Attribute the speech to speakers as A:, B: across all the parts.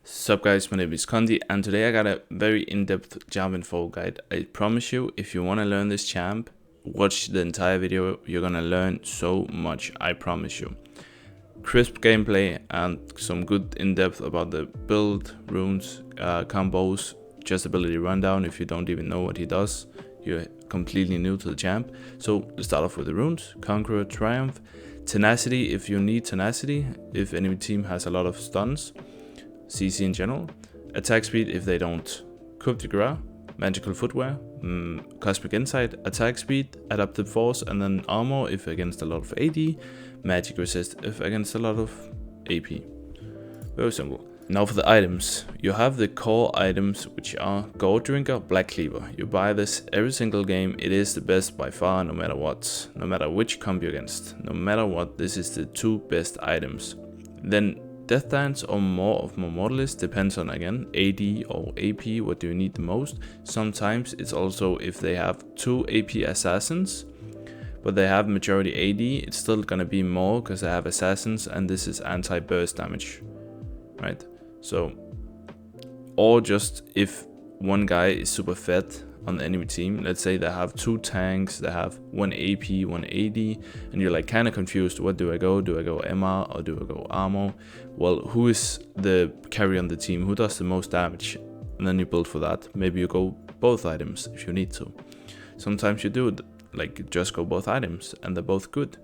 A: Sup guys, my name is Condi and today I got a very in-depth Jarven 4 guide. I promise you, if you want to learn this champ, watch the entire video, you're gonna learn so much, I promise you. Crisp gameplay and some good in-depth about the build, runes, combos, just ability rundown if you don't even know what he does. You're completely new to the champ. So let's start off with the runes. Conqueror, Triumph, Tenacity if you need Tenacity, if enemy team has a lot of stuns. CC in general, attack speed if they don't, Coup de Grace, magical footwear, cosmic insight, attack speed, adaptive force, and then armor if against a lot of AD, magic resist if against a lot of AP. Very simple. Now for the items, you have the core items which are Gold Drinker, Black Cleaver. You buy this every single game, it is the best by far no matter what, no matter which comp you're against, no matter what, this is the two best items. Then Death Dance or more of Mortalist depends on again AD or AP, what do you need the most. Sometimes it's also if they have two AP assassins but they have majority AD, it's still gonna be more because they have assassins and this is anti-burst damage, right? So, or just if one guy is super fed on the enemy team, let's say they have two tanks, they have one AP, one AD, and you're like kind of confused, what do I go? Do I go MR or do I go armor? Well, who is the carry on the team? Who does the most damage? And then you build for that. Maybe you go both items if you need to. Sometimes you do it, like just go both items and they're both good.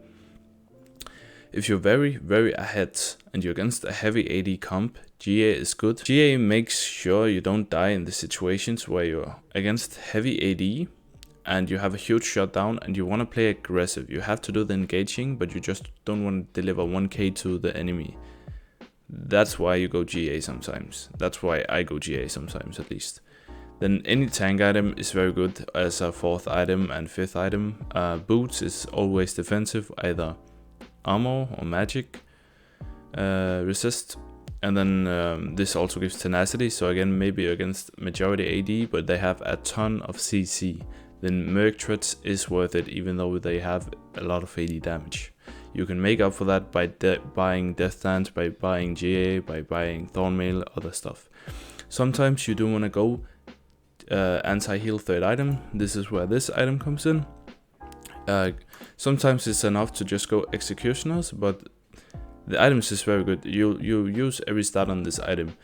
A: If you're very ahead and you're against a heavy AD comp, GA is good. GA makes sure you don't die in the situations where you're against heavy AD and you have a huge shutdown and you want to play aggressive. You have to do the engaging, but you just don't want to deliver 1k to the enemy. That's why you go GA sometimes. That's why I go GA sometimes at least. Then any tank item is very good as a 4th item and 5th item. Boots is always defensive, either armor or magic resist, and then this also gives tenacity, so again maybe against majority AD but they have a ton of CC, then Merc Threats is worth it even though they have a lot of AD damage. You can make up for that by buying Death Dance, by buying GA, by buying Thornmail, other stuff. Sometimes you do want to go anti-heal 3rd item. This is where this item comes in. Sometimes it's enough to just go Executioners, but the items is very good. You use every stat on this item.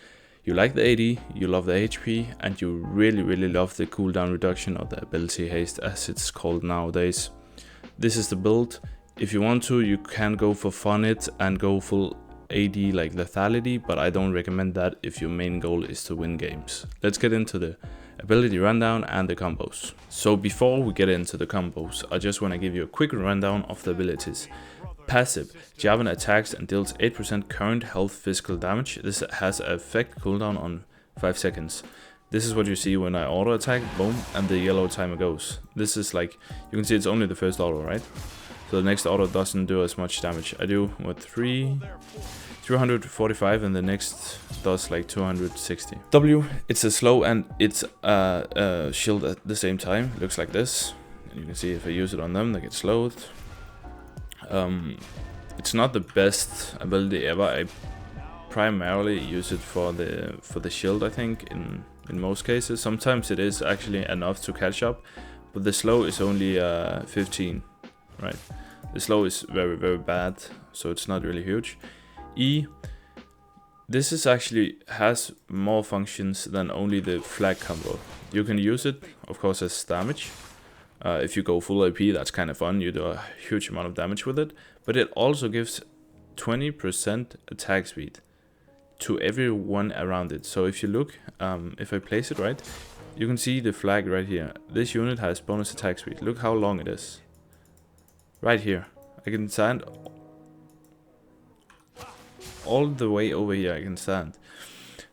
A: You like the AD, you love the HP, and you really love the cooldown reduction or the ability haste as it's called nowadays. This is the build. If you want to, you can go for fun it and go full AD like lethality, but I don't recommend that if your main goal is to win games. Let's get into the ability rundown and the combos. So before we get into the combos, I just want to give you a quick rundown of the abilities. Passive, Jarven attacks and deals 8% current health physical damage. This has an effect cooldown on 5 seconds. This is what you see when I auto attack, boom, and the yellow timer goes. This is like, you can see it's only the first auto, right? So the next auto doesn't do as much damage. I do, what, 345 and the next does like 260. W, it's a slow and it's a shield at the same time. Looks like this. And you can see if I use it on them, they get slowed. It's not the best ability ever. I primarily use it for the shield, I think, in most cases. Sometimes it is actually enough to catch up, but the slow is only 15, right? The slow is very bad, so it's not really huge. E, this is actually has more functions than only the flag combo. You can use it, of course, as damage. If you go full AP, that's kind of fun. You do a huge amount of damage with it, but it also gives 20% attack speed to everyone around it. So if you look, if I place it right, you can see the flag right here. This unit has bonus attack speed. Look how long it is. Right here. I can stand all the way over here. I can stand.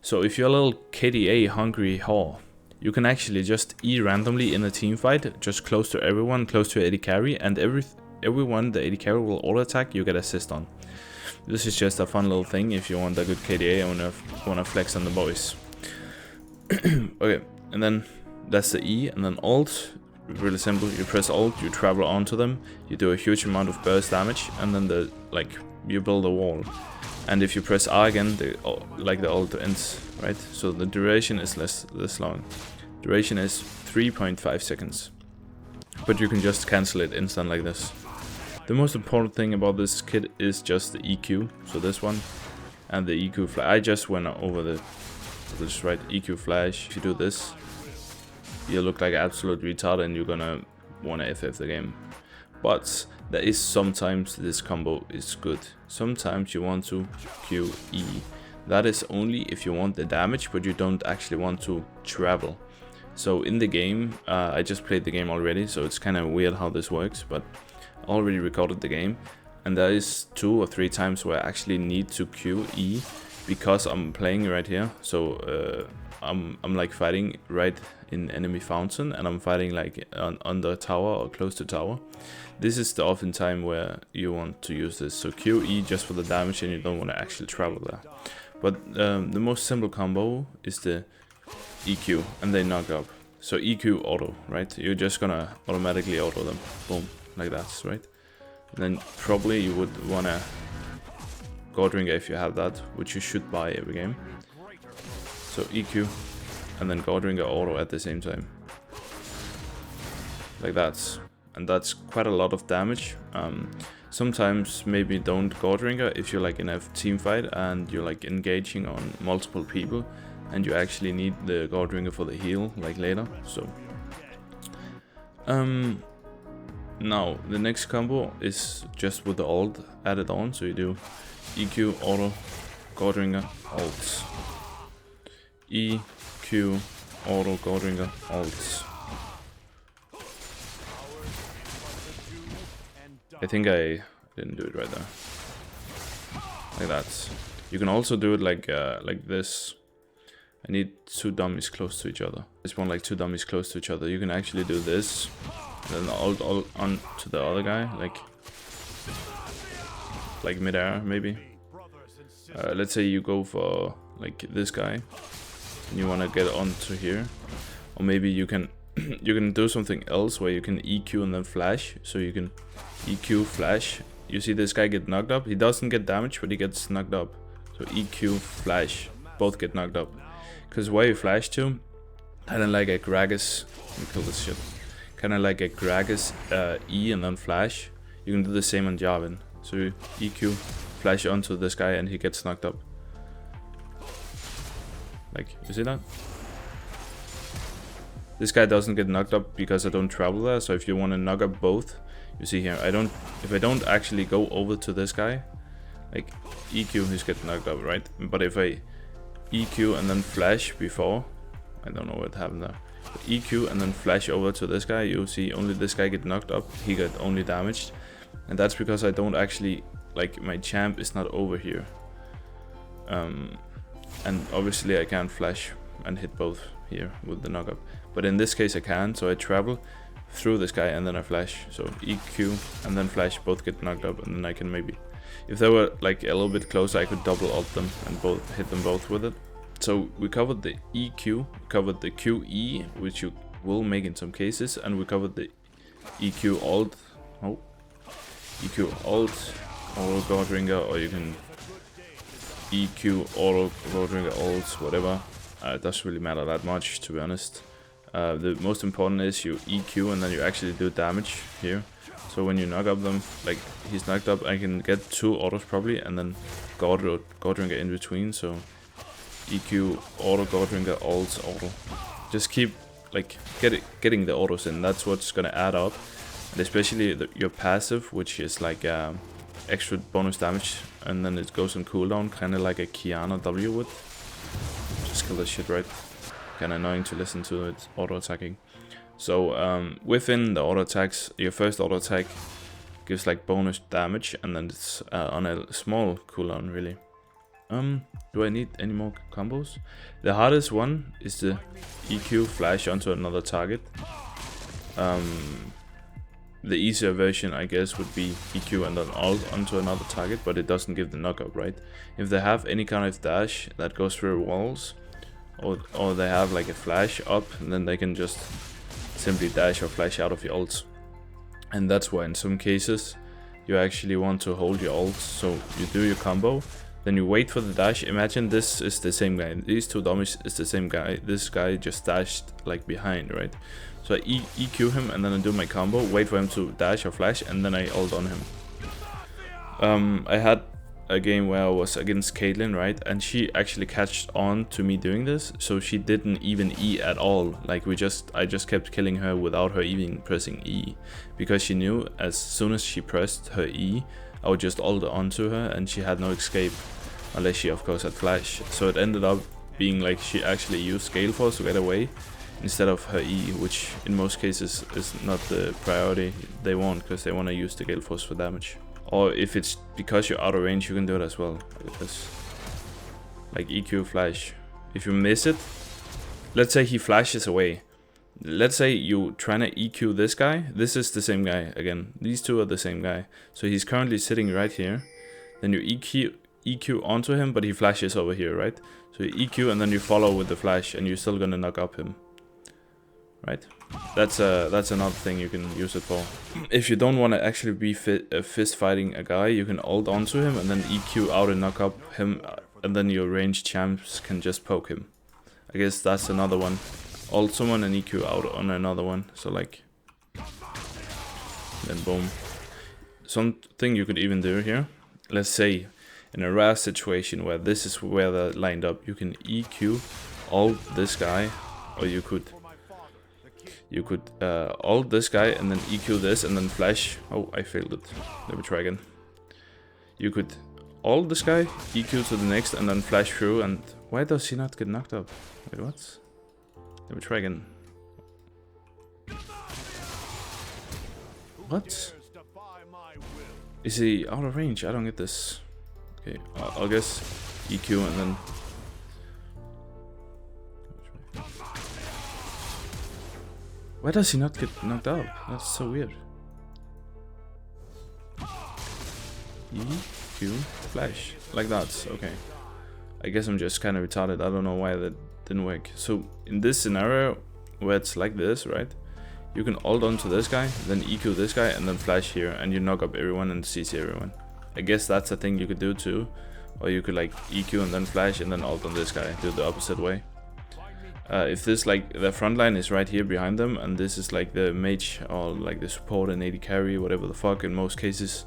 A: So if you're a little KDA hungry whore, you can actually just E randomly in a team fight, just close to everyone, close to AD carry, and everyone the AD carry will auto attack, you get assist on. This is just a fun little thing if you want a good KDA and wanna flex on the boys. Okay, and then that's the E, and then Alt, really simple. You press Alt, you travel onto them, you do a huge amount of burst damage, and then you build a wall. And if you press R again, the ult ends right? So the duration is less long. Duration is 3.5 seconds. But you can just cancel it instant like this. The most important thing about this kit is just the EQ, so this one, and the EQ flash. I just went over this, right? EQ flash. If you do this, you look like absolute retard and you're gonna wanna FF the game. But there is sometimes this combo is good. Sometimes you want to QE. That is only if you want the damage, but you don't actually want to travel. So in the game, I just played the game already, so it's kind of weird how this works, but I already recorded the game, and there is 2 or 3 times where I actually need to QE because I'm playing right here. So I'm like fighting right in enemy fountain, and I'm fighting like under tower or close to tower. This is the often time where you want to use this. So QE just for the damage, and you don't want to actually travel there. But the most simple combo is the EQ, and they knock up. So EQ auto, right? You're just gonna automatically auto them. Boom, like that, right? And then probably you would wanna Godringer if you have that, which you should buy every game. So EQ, and then Godringer auto at the same time. Like that. And that's quite a lot of damage. Sometimes maybe don't Godringer if you're like in a team fight and you're like engaging on multiple people and you actually need the Godringer for the heal like later. So now the next combo is just with the ult added on. So you do EQ auto Godringer ults, EQ auto Godringer ults. I think I didn't do it right there. Like that. You can also do it like this. I need 2 dummies close to each other. I just want like 2 dummies close to each other. You can actually do this, and then ult on to the other guy, like mid-air maybe. Let's say you go for like this guy, and you want to get onto here, or maybe you can you can do something else where you can EQ and then flash. So you can EQ flash. You see this guy get knocked up. He doesn't get damage, but he gets knocked up. So EQ flash, both get knocked up. Because where you flash to, kind of like a Gragas. Let me kill this shit. Kind of like a Gragas E and then flash. You can do the same on Jarven. So you EQ flash onto this guy and he gets knocked up. Like, you see that? This guy doesn't get knocked up because I don't travel there. So if you want to knock up both, you see here, if I don't actually go over to this guy, like EQ, he's getting knocked up, right? But if I EQ and then flash before, I don't know what happened there. But EQ and then flash over to this guy, you see only this guy get knocked up, he got only damaged. And that's because I don't actually, like my champ is not over here. And obviously I can't flash and hit both here with the knockup. But in this case I can, so I travel through this guy and then I flash. So EQ and then flash, both get knocked up, and then I can maybe, if they were like a little bit closer, I could double ult them and both hit them both with it. So we covered the EQ, covered the QE, which you will make in some cases, and we covered the EQ ult. Oh, EQ ult, auto Godringer, or you can EQ auto Godringer ults, whatever. It doesn't really matter that much, to be honest. The most important is you EQ and then you actually do damage here. So when you knock up them, like he's knocked up, I can get 2 autos probably, and then Godringer in between. So EQ auto Godringer ults auto. Just keep like getting the autos in. That's what's gonna add up, and especially your passive, which is like extra bonus damage, and then it goes on cooldown, kind of like a Kiana W would. Just kill this shit, right? Kinda annoying to listen to it auto attacking. So within the auto attacks, your first auto attack gives like bonus damage, and then it's on a small cooldown really. Do I need any more combos? The hardest one is the EQ flash onto another target. The easier version, I guess, would be EQ and then ult onto another target, but it doesn't give the knockup, right? If they have any kind of dash that goes through walls, or they have like a flash up, and then they can just simply dash or flash out of your ults. And that's why in some cases you actually want to hold your ults. So you do your combo, Then you wait for the dash. Imagine this is the same guy. These two dummies is the same guy. This guy just dashed like behind, right? So I EQ him and then I do my combo, wait for him to dash or flash, and then I ult on him. I had a game where I was against Caitlyn, right? And she actually catched on to me doing this, so she didn't even E at all. Like I just kept killing her without her even pressing E, because she knew as soon as she pressed her E, I would just ult onto her and she had no escape, unless she of course had flash. So it ended up being like she actually used Gale Force to get away instead of her E, which in most cases is not the priority they want, because they want to use the Gale Force for damage. Or if it's because you're out of range, you can do it as well. Like EQ flash. If you miss it, let's say he flashes away. Let's say you trying to EQ this guy. This is the same guy again. These two are the same guy. So he's currently sitting right here. Then you EQ onto him, but he flashes over here, right? So you EQ and then you follow with the flash, and you're still gonna knock up him. Right? That's another thing you can use it for. If you don't want to actually be fist fighting a guy, you can ult onto him and then EQ out and knock up him, and then your ranged champs can just poke him. I guess that's another one. Ult someone and EQ out on another one. So like, then boom. Something you could even do here. Let's say in a rare situation where this is where they're lined up, you can EQ ult this guy, or you could ult this guy and then EQ this and then flash. Oh, I failed it. Let me try again. You could ult this guy, EQ to the next, and then flash through. And why does he not get knocked up? Wait, what? Let me try again. What? Is he out of range? I don't get this. Okay, I'll guess EQ and then... Why does he not get knocked out? That's so weird. EQ flash. Like that. Okay. I guess I'm just kind of retarded. I don't know why that didn't work. So in this scenario where it's like this, right? You can ult onto this guy, then EQ this guy, and then flash here, and you knock up everyone and CC everyone. I guess that's a thing you could do too. Or you could like EQ and then flash and then ult on this guy. Do the opposite way. If this, like, the front line is right here behind them, and this is like the mage or like the support and AD carry, whatever the fuck, in most cases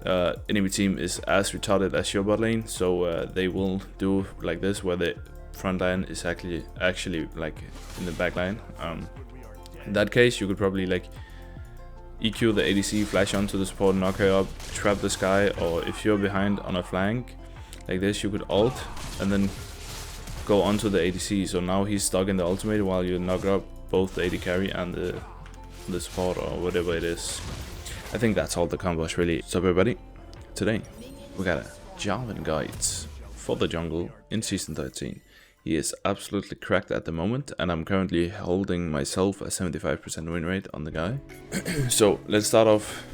A: enemy team is as retarded as your bot lane, so they will do like this, where the front line is actually like in the back line. In that case, you could probably like EQ the ADC, flash onto the support, knock her up, trap this guy, or if you're behind on a flank like this, you could ult and then go onto the ADC, so now he's stuck in the ultimate while you knock up both the AD carry and the support or whatever it is. I think that's all the combos really. So everybody, today we got a Jarven guide for the jungle in Season 13. He is absolutely cracked at the moment, and I'm currently holding myself a 75% win rate on the guy. So let's start off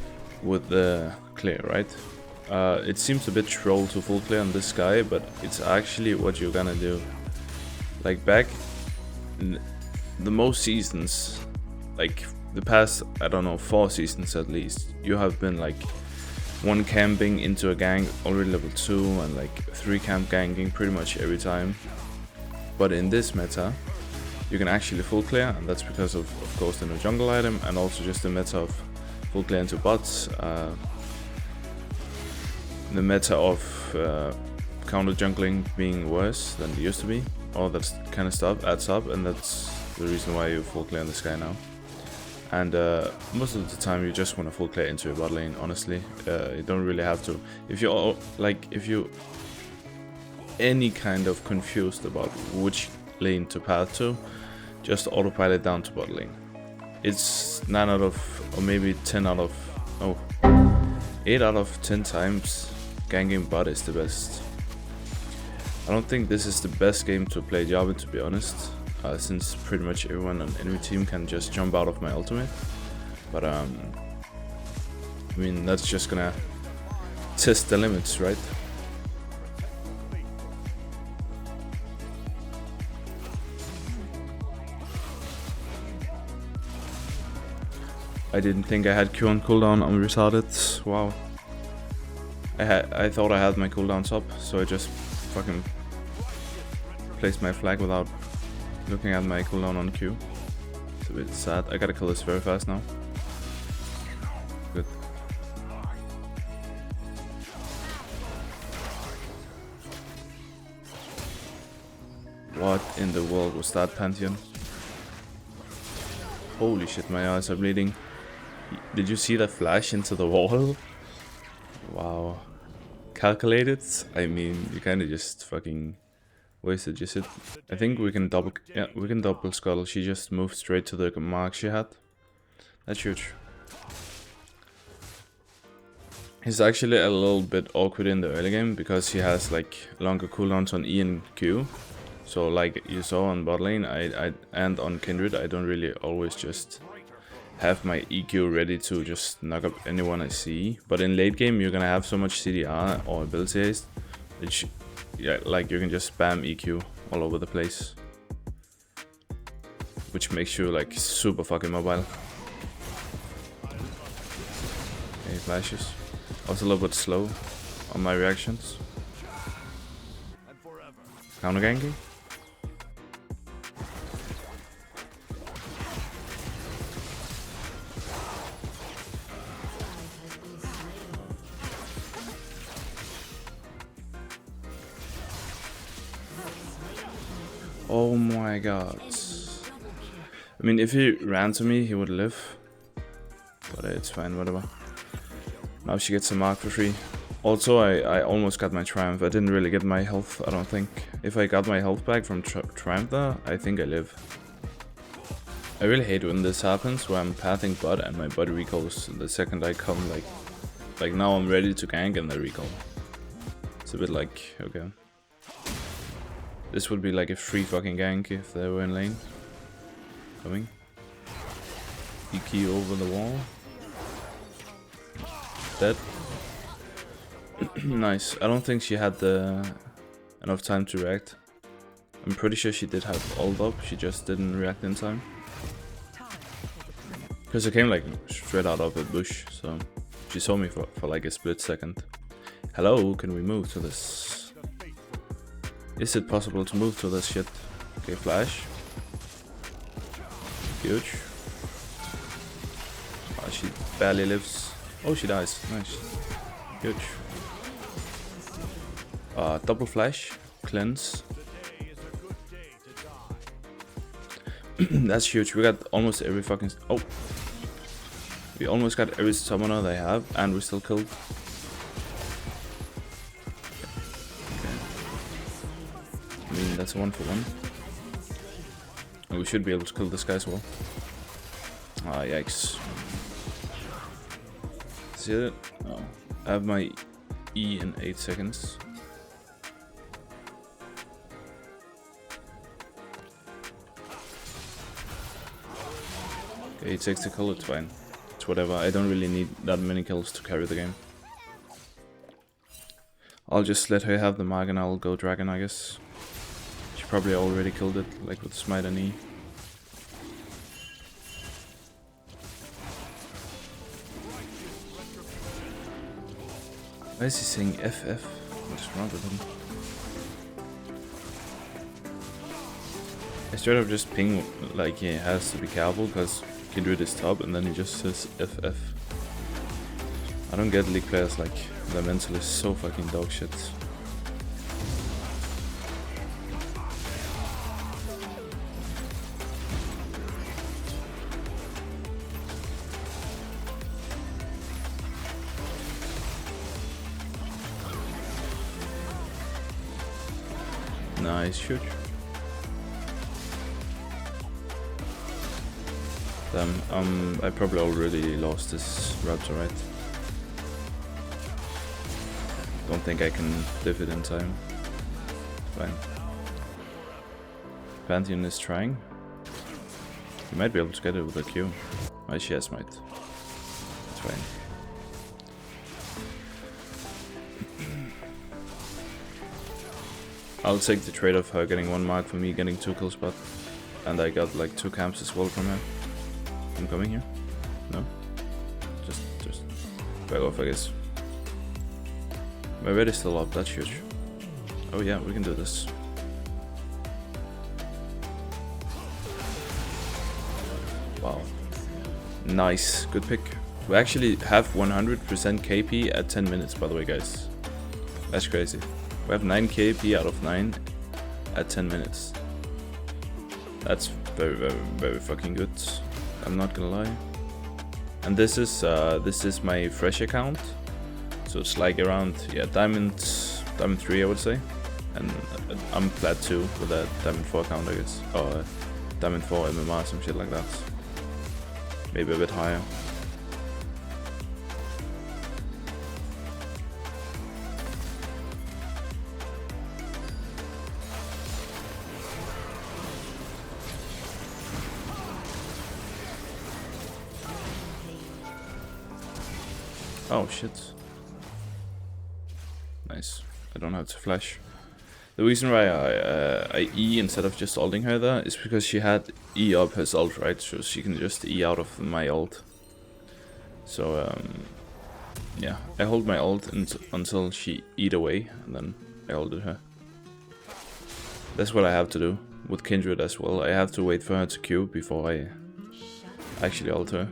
A: with the clear, right? It seems a bit troll to full clear on this guy, but it's actually what you're gonna do. Like back in the most seasons, like the past, I don't know, 4 seasons at least, you have been like 1 camping into a gang already level 2 and like 3 camp ganking pretty much every time. But in this meta, you can actually full clear, and that's because of course the new jungle item, and also just the meta of full clear into bots. The meta of counter jungling being worse than it used to be. All that kind of stuff adds up, and that's the reason why you full clear on this guy now. And most of the time you just want to full clear into your bot lane, honestly. You don't really have to. If you're like, if you any kind of confused about which lane to path to, just autopilot down to bot lane. It's 9 out of, or maybe 10 out of, oh, 8 out of 10 times ganking bot is the best. I don't think this is the best game to play Jarven, to be honest, since pretty much everyone on enemy team can just jump out of my ultimate. But I mean, that's just gonna test the limits, right? I didn't think I had Q on cooldown, I'm retarded, wow. I thought I had my cooldowns up, so I just fucking placed my flag without looking at my cooldown on Q. It's a bit sad. I gotta kill this very fast now. Good. What in the world was that, Pantheon? Holy shit, my eyes are bleeding. Did you see the flash into the wall? Wow. Calculated? I mean, you kinda just fucking wasted your shit. I think we can double, yeah, we can double scuttle. She just moved straight to the mark she had. That's huge. He's actually a little bit awkward in the early game because he has like longer cooldowns on E and Q. So like you saw on bot lane, and on Kindred, I don't really always just have my EQ ready to just knock up anyone I see. But in late game, you're gonna have so much CDR or ability haste, which, yeah, like you can just spam EQ all over the place, which makes you like super fucking mobile. Okay, flashes. I was a little bit slow on my reactions. Counter ganking. Oh my god. I mean, if he ran to me, he would live. But it's fine, whatever. Now she gets a mark for free. Also, I almost got my Triumph. I didn't really get my health, I don't think. If I got my health back from Triumph there, I think I live. I really hate when this happens, where I'm pathing bot and my bot recalls the second I come, like now I'm ready to gank and they recall. It's a bit like, okay. This would be like a free fucking gank if they were in lane. Coming. EQ over the wall. Dead. Nice. I don't think she had enough time to react. I'm pretty sure she did have ult up, she just didn't react in time. Because I came like straight out of a bush, so she saw me for like a split second. Hello, can we move to this? Is it possible to move to this shit? Okay, flash. Huge. Oh, she barely lives. Oh, she dies. Nice. Huge. Double flash. Cleanse. That's huge. We got almost every fucking... Oh! We almost got every summoner they have, and we still killed. I mean, that's a 1-for-1. And we should be able to kill this guy as well. Ah, yikes. See it? Oh. I have my E in 8 seconds. Okay, 8 seconds to kill, it's fine. It's whatever, I don't really need that many kills to carry the game. I'll just let her have the mark and I'll go dragon, I guess. She probably already killed it, like with smite and E. Why is he saying FF? What's wrong with him? I straight up just ping like he has to be careful because Kindred is top and then he just says FF. I don't get League players like their mental is so fucking dog shit. Nice shoot. Damn, I probably already lost this Raptor, right? Don't think I can diff it in time. Fine. Pantheon is trying. You might be able to get it with a Q. Oh, she has might. It's fine. I'll take the trade of her getting 1 mark for me getting 2 kills, but and I got like 2 camps as well from her. I'm coming here. No? Just back off, I guess. My red is still up, that's huge. Oh yeah, we can do this. Wow. Nice, good pick. We actually have 100% KP at 10 minutes, by the way, guys. That's crazy. We have 9 KP out of 9 at 10 minutes. That's very, very, very fucking good. I'm not gonna lie. And this is my fresh account. So it's like around, yeah, diamond 3, I would say. And I'm plat 2 with a diamond 4 account, I guess. Or diamond 4 MMR, some shit like that. Maybe a bit higher. Oh shit. Nice. I don't have to flash. The reason why I E instead of just ulting her there is because she had E up his ult, right? So she can just E out of my ult. So yeah, I hold my ult until she E'd away, and then I ulted her. That's what I have to do with Kindred as well. I have to wait for her to Q before I actually ult her.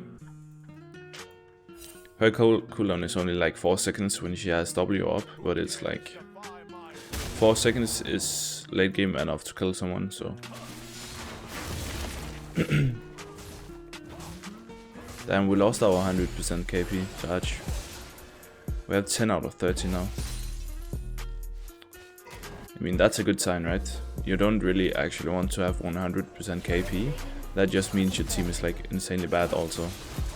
A: Her cooldown is only like 4 seconds when she has W up, but it's like 4 seconds is late game enough to kill someone, so. Damn, we lost our 100% KP charge. We have 10 out of 30 now. I mean, that's a good sign, right? You don't really actually want to have 100% KP. That just means your team is like insanely bad also.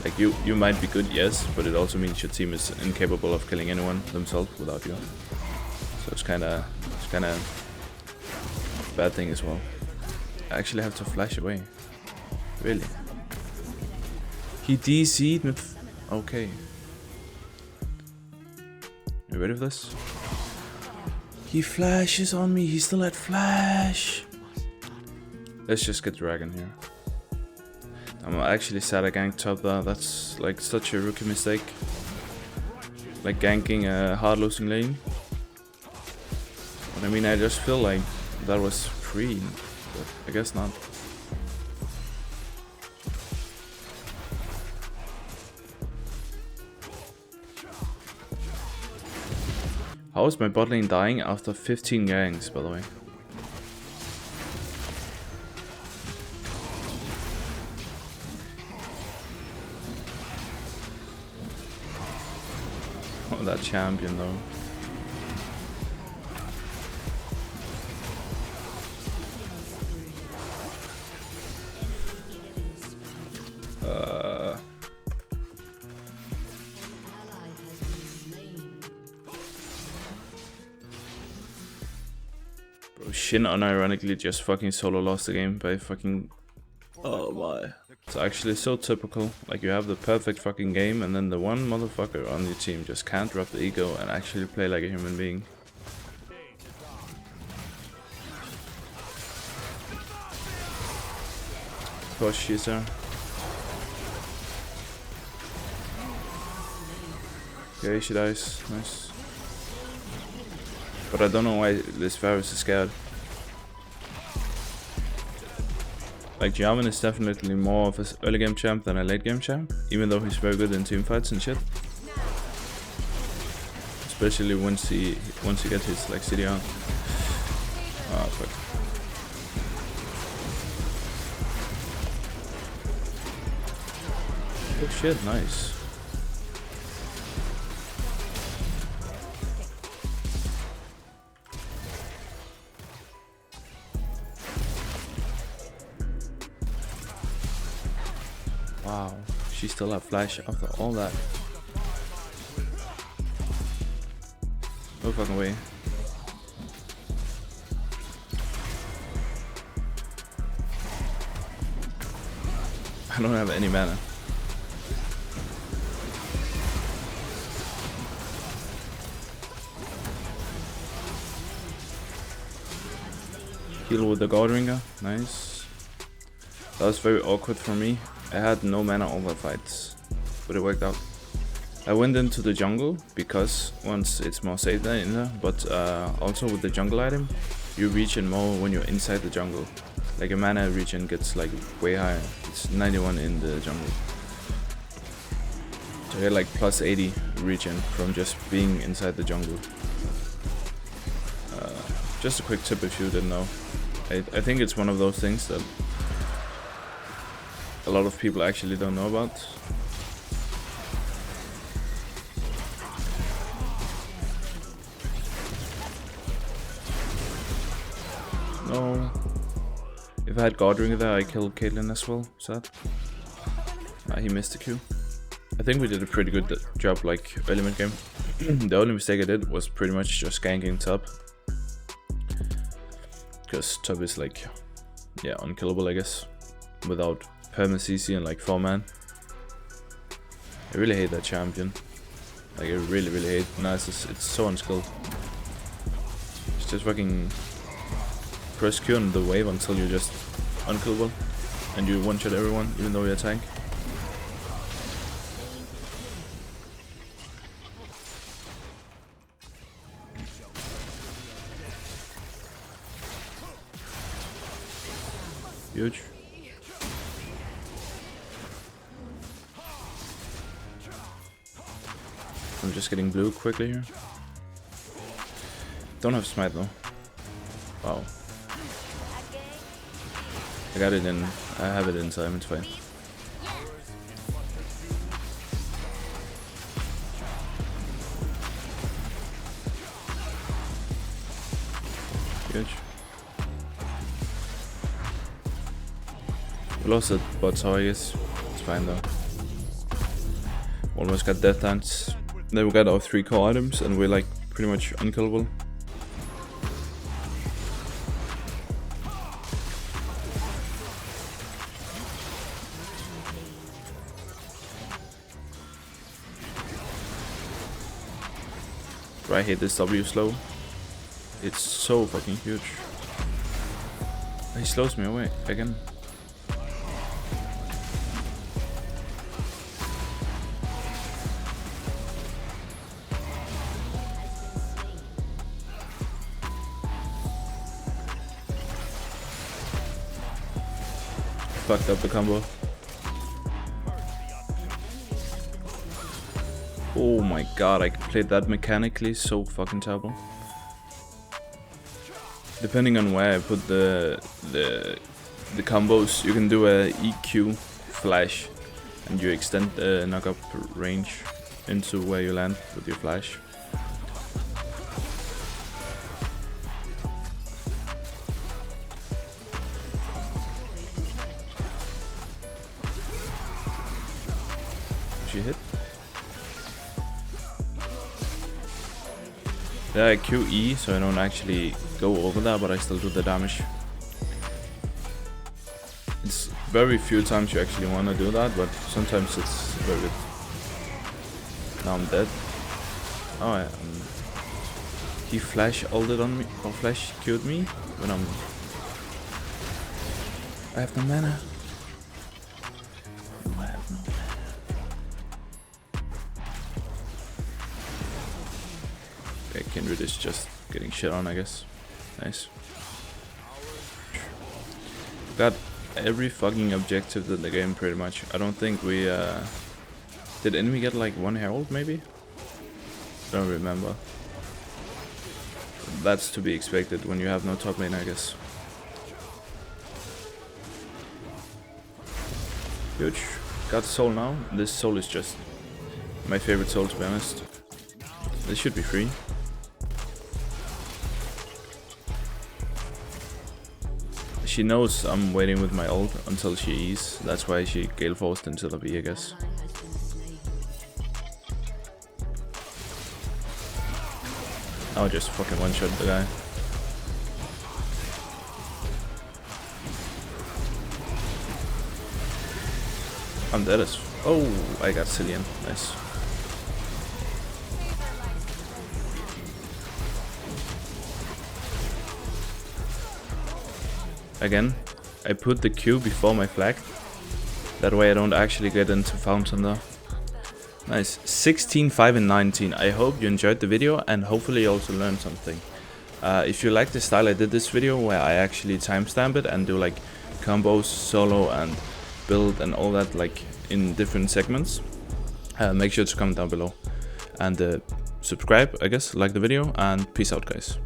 A: Like you might be good, yes, but it also means your team is incapable of killing anyone themselves without you. So it's kinda a bad thing as well. I actually have to flash away. Really? He DC'd me. Okay. You ready for this? He flashes on me. He still had flash. Let's just get Dragon here. I'm actually sad I ganked top there. That's like such a rookie mistake. Like ganking a hard losing lane. But I mean, I just feel like that was free, but I guess not. How is my bot lane dying after 15 ganks, by the way? Oh, that champion though. Bro, Shin unironically just fucking solo lost the game by fucking... Oh my. It's actually so typical. Like, you have the perfect fucking game and then the one motherfucker on your team just can't drop the ego and actually play like a human being. Push, she's there. Okay, she dies. Nice. But I don't know why this Varus is scared. Like, Jarven is definitely more of an early game champ than a late game champ, even though he's very good in team fights and shit. Especially once he gets his like CDR. Ah, fuck. Oh shit, nice. Wow, she still had flash after all that. No fucking way. I don't have any mana. Heal with the Godringer, nice. That was very awkward for me. I had no mana over fights, but it worked out. I went into the jungle because once it's more safe than in there, but also with the jungle item, you regen more when you're inside the jungle. Like a mana regen gets like way higher. It's 91 in the jungle. So I get like plus 80 regen from just being inside the jungle. Just a quick tip if you didn't know. I think it's one of those things that a lot of people actually don't know about. No. If I had Godringer there, I killed Caitlyn as well. Sad. He missed the Q. I think we did a pretty good job like early mid game. The only mistake I did was pretty much just ganking top. Because top is like, yeah, unkillable I guess. Without perma CC and like 4-man. I really hate that champion. Like I really hate it. It's so unskilled. It's just fucking press Q on the wave until you're just unkillable. And you one-shot everyone even though you're a tank. Huge. I'm just getting blue quickly here. Don't have smite though. Wow. I got it in. I have it in time, it's fine. Huge. We lost it, but so I guess it's fine though. Almost got death dance. Then we got our 3 core items and we're like pretty much unkillable. I hate this W slow. It's so fucking huge. He slows me away again. Fucked up the combo. Oh my god, I played that mechanically so fucking terrible. Depending on where I put the combos, you can do a EQ flash and you extend the knock-up range into where you land with your flash. She hit? Yeah, I QE, so I don't actually go over that, but I still do the damage. It's very few times you actually want to do that, but sometimes it's very good. Now I'm dead. Oh, yeah. He flash ulted on me, or flash killed me when I have no mana. I have no mana. Okay, Kindred is just getting shit on, I guess. Nice. Got every fucking objective in the game pretty much. I don't think we did enemy get like 1 herald maybe? Don't remember. That's to be expected when you have no top lane, I guess. Huge. Got soul now. This soul is just my favorite soul, to be honest. This should be free. She knows I'm waiting with my ult until she E's. That's why she Gale Forced into the B, I guess. I'll just fucking one-shot the guy. I'm dead as... Oh, I got Cillian. Nice. Again, I put the Q before my flag. That way I don't actually get into fountain though. Nice. 16, 5, and 19. I hope you enjoyed the video and hopefully you also learned something. If you like the style, I did this video where I actually timestamp it and do like combos, solo, and build and all that like in different segments. Make sure to comment down below and subscribe, I guess, like the video, and peace out, guys.